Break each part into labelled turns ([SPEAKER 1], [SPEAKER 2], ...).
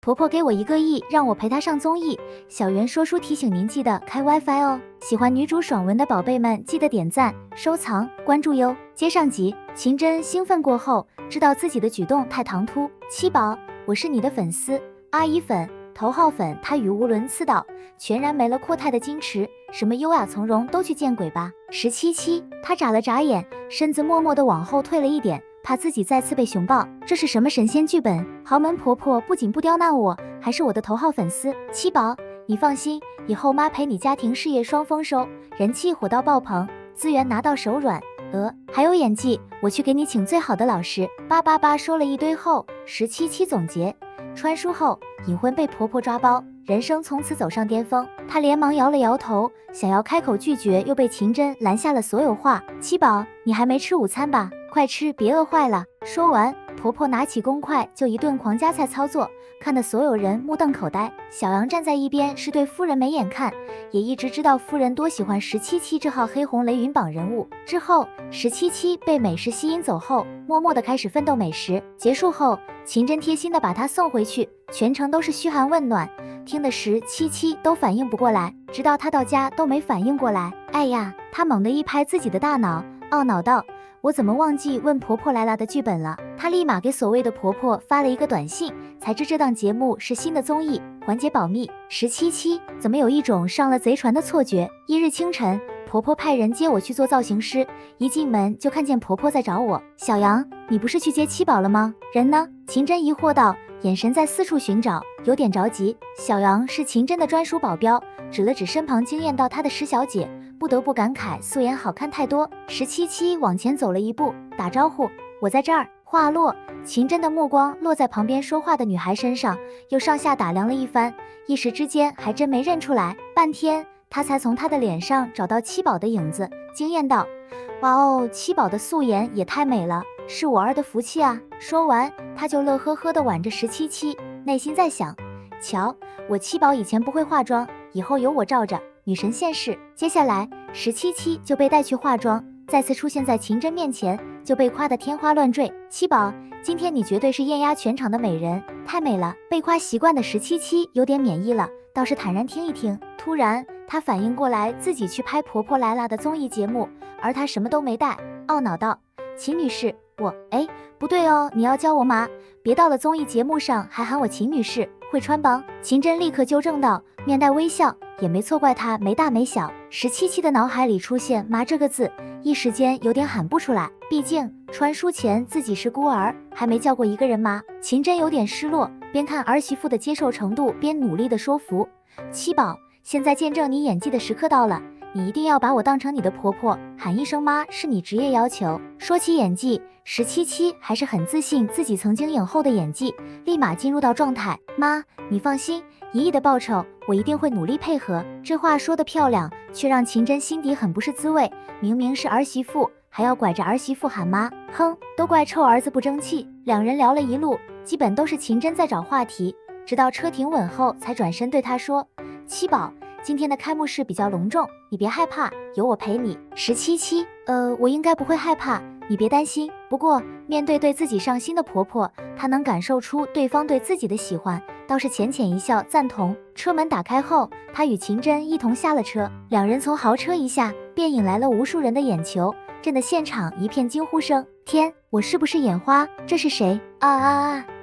[SPEAKER 1] 婆婆给我1个亿，让我陪她上综艺。小圆说书提醒您记得开 WiFi 哦。喜欢女主爽文的宝贝们，记得点赞、收藏、关注哟。接上集，秦真兴奋过后，知道自己的举动太唐突。七宝，我是你的粉丝，阿姨粉、头号粉。她语无伦次道，全然没了阔太的矜持，什么优雅从容都去见鬼吧。17七，她眨了眨眼，身子默默地往后退了一点。怕自己再次被熊抱，这是什么神仙剧本？豪门婆婆不仅不刁难我，还是我的头号粉丝。七宝，你放心，以后妈陪你家庭事业双丰收，人气火到爆棚，资源拿到手软。还有演技，我去给你请最好的老师。888说了一堆后，17七总结：穿书后隐婚被婆婆抓包，人生从此走上巅峰。她连忙摇了摇头，想要开口拒绝，又被秦真拦下了所有话。七宝，你还没吃午餐吧？快吃，别饿坏了。说完，婆婆拿起公筷就一顿狂夹菜操作，看得所有人目瞪口呆。小杨站在一边是对夫人没眼看，也一直知道夫人多喜欢17七这号黑红雷云榜人物。之后17七被美食吸引走后，默默地开始奋斗美食。结束后，秦真贴心地把她送回去，全程都是嘘寒问暖，听得17七都反应不过来，直到她到家都没反应过来。哎呀，她猛地一拍自己的大脑，懊恼道，我怎么忘记问婆婆来了的剧本了？她立马给所谓的婆婆发了一个短信，才知这档节目是新的综艺，环节保密。17七怎么有一种上了贼船的错觉？一日清晨，婆婆派人接我去做造型师，一进门就看见婆婆在找我。小杨，你不是去接七宝了吗？人呢？秦真疑惑道，眼神在四处寻找，有点着急。小杨是秦真的专属保镖，指了指身旁惊艳到她的石小姐，不得不感慨素颜好看太多。17七往前走了一步，打招呼，我在这儿。话落，秦真的目光落在旁边说话的女孩身上，又上下打量了一番，一时之间还真没认出来。半天，她才从她的脸上找到七宝的影子，惊艳道，哇哦，七宝的素颜也太美了，是我儿的福气啊。说完，她就乐呵呵地挽着17七，内心在想，瞧，我七宝以前不会化妆，以后有我罩着，女神现世。接下来17七就被带去化妆，再次出现在秦真面前，就被夸得天花乱坠。七宝，今天你绝对是艳压全场的美人，太美了。被夸习惯的17七有点免疫了，倒是坦然听一听。突然她反应过来自己去拍婆婆来了的综艺节目，而她什么都没带，懊恼道，秦女士，不对哦，你要教我吗？别到了综艺节目上还喊我秦女士，会穿帮。秦真立刻纠正道，面带微笑，也没错怪她没大没小。17七的脑海里出现妈这个字，一时间有点喊不出来，毕竟穿书前自己是孤儿，还没叫过一个人妈。秦真有点失落，边看儿媳妇的接受程度，边努力的说服七宝，现在见证你演技的时刻到了，你一定要把我当成你的婆婆，喊一声妈是你职业要求。说起演技，17七还是很自信自己曾经影后的演技，立马进入到状态。妈，你放心，1亿的报酬我一定会努力配合。这话说得漂亮，却让秦真心底很不是滋味，明明是儿媳妇，还要拐着儿媳妇喊妈，哼，都怪臭儿子不争气。两人聊了一路，基本都是秦真在找话题，直到车停稳后才转身对他说，七宝，今天的开幕式比较隆重，你别害怕，有我陪你。17七，我应该不会害怕，你别担心。不过面对自己上心的婆婆，她能感受出对方对自己的喜欢，倒是浅浅一笑赞同。车门打开后，她与秦真一同下了车，两人从豪车一下便引来了无数人的眼球，震得现场一片惊呼声。天，我是不是眼花？这是谁？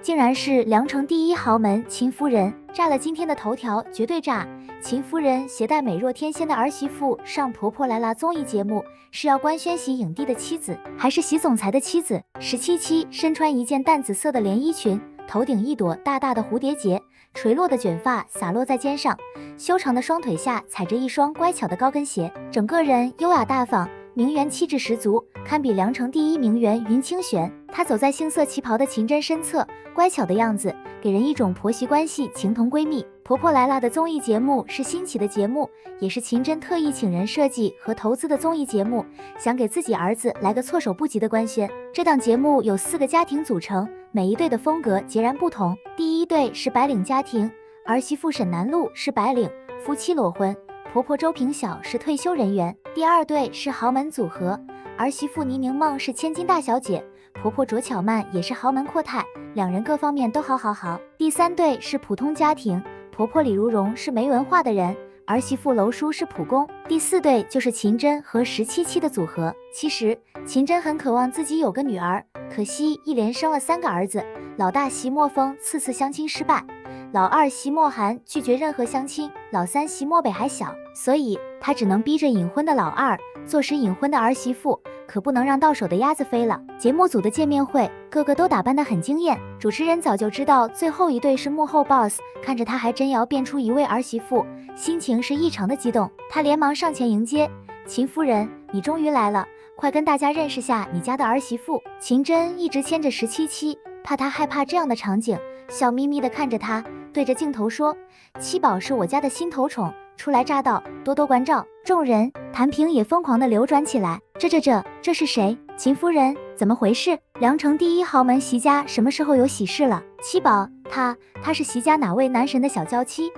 [SPEAKER 1] 竟然是梁城第一豪门秦夫人，炸了今天的头条，绝对炸！秦夫人携带美若天仙的儿媳妇上婆婆来啦综艺节目，是要官宣喜影帝的妻子，还是喜总裁的妻子？17七身穿一件淡紫色的连衣裙，头顶一朵大大的蝴蝶结，垂落的卷发洒落在肩上，修长的双腿下踩着一双乖巧的高跟鞋，整个人优雅大方，名媛气质十足，堪比梁城第一名媛云清玄。她走在杏色旗袍的秦真身侧，乖巧的样子给人一种婆媳关系情同闺蜜。婆婆来啦的综艺节目是新起的节目，也是秦真特意请人设计和投资的综艺节目，想给自己儿子来个措手不及的官宣。这档节目有4个家庭组成，每一对的风格截然不同。第一对是白领家庭，儿媳妇沈南露是白领，夫妻裸婚，婆婆周平晓是退休人员。第二对是豪门组合，儿媳妇倪宁梦是千金大小姐，婆婆卓巧曼也是豪门阔太，两人各方面都好。第3对是普通家庭，婆婆李如蓉是没文化的人，儿媳妇娄淑是普工。第4对就是秦真和1777的组合。其实秦真很渴望自己有个女儿，可惜一连生了3个儿子，老大席墨风次相亲失败，老二席墨寒拒绝任何相亲，老三席墨北还小，所以他只能逼着隐婚的老二坐实隐婚的儿媳妇，可不能让到手的鸭子飞了。节目组的见面会，个个都打扮得很惊艳，主持人早就知道最后一对是幕后 boss， 看着他还真要变出一位儿媳妇，心情是异常的激动。他连忙上前迎接，秦夫人，你终于来了，快跟大家认识下你家的儿媳妇。秦真一直牵着1777，怕他害怕这样的场景，笑眯眯地看着他，对着镜头说，七宝是我家的心头宠，初来乍到，多多关照。众人弹屏也疯狂地流转起来，这是谁？秦夫人，怎么回事？梁城第一豪门席家什么时候有喜事了？七宝，她是席家哪位男神的小娇妻？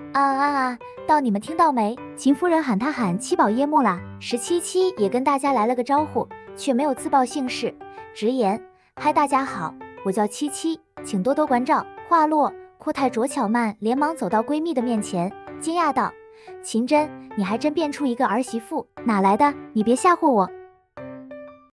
[SPEAKER 1] 到你们听到没？秦夫人喊七宝噎木了。1777也跟大家来了个招呼，却没有自报姓氏，直言，嗨，大家好，我叫77，请多多关照。话落，阔太卓巧曼连忙走到闺蜜的面前，惊讶道，秦真，你还真变出一个儿媳妇，哪来的？你别吓唬我。